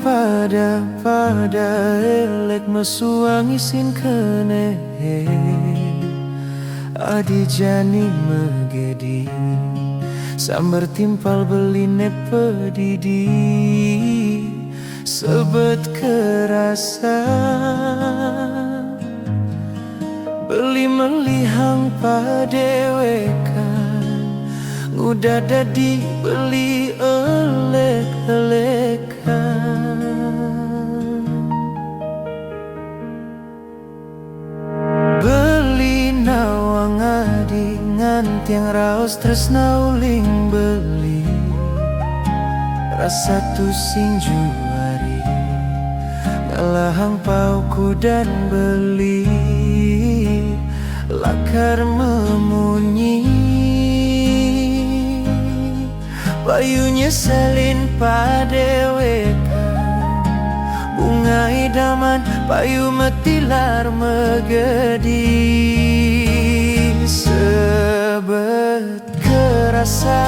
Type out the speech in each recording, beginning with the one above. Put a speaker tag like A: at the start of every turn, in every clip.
A: pada elek mesuang isin kene adi jani megedi sambar timpal beline pedidi sebet kerasa beli melihang padewekan ngudah dadi beli elek-elekan beli nawang adi ngantiang raos tresna uling beli rasa tusing juari ngalahang pauku dan beli lakar memunyi bayunya salin padewekan bunga idaman payu metilar megedi sebet kerasa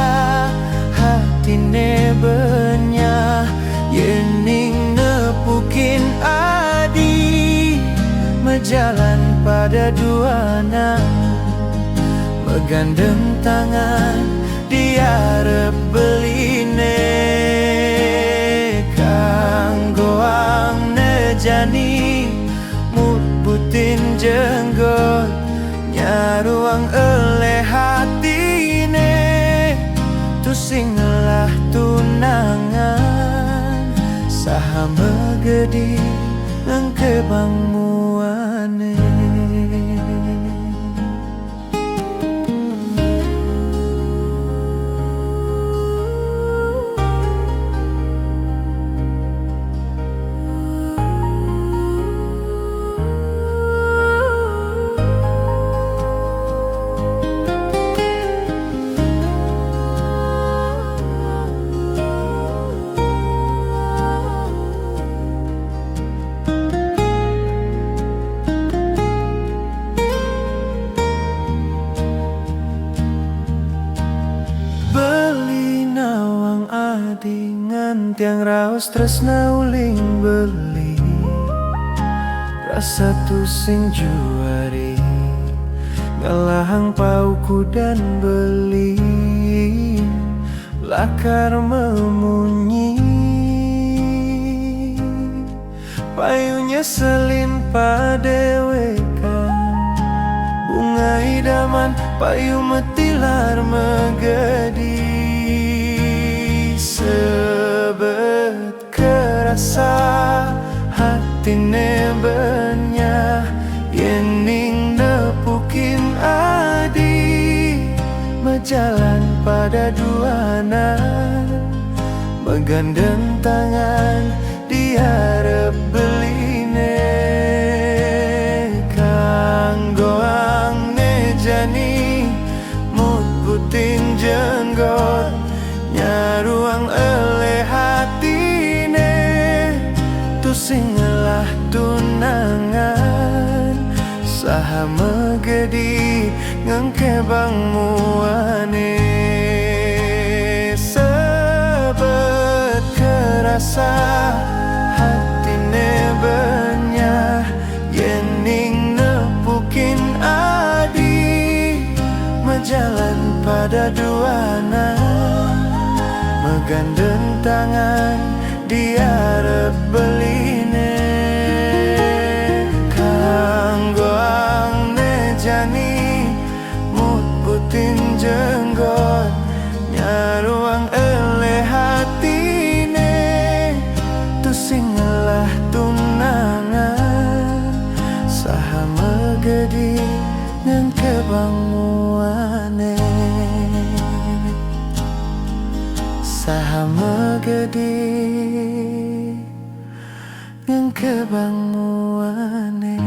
A: hatine benya yening nepukin adi mejalan pada duana megandeng tangan diarep beline kanggo ang nejani mutbutin jenggot nyaruang eleh hatine tusing lah tunangan saha megedi engke bang muane tiang raos tresna uling beli rasa tusing juari ngalahang pauku dan beli lakar memunyi payunya selin padewekan bunga idaman payu metilar megedi sebet kerasa hatine benya yening nepukin adi mejalan pada duana megandeng tangan diarep beline kanggo ang nejani mutbutin jenggot nyaruang eleh hatine tusing lah tunangan saha megedi ngengke bang muane sebet kerasa hatine benya yening nepukin adi mejalan pada duana megandeng tangan diarep beline kanggo ang nejani mutbutin jenggot nyaruang eleh hatine tusing lah tunangan saha megedi ngengke bang muane saha megedi ngengke bang muane.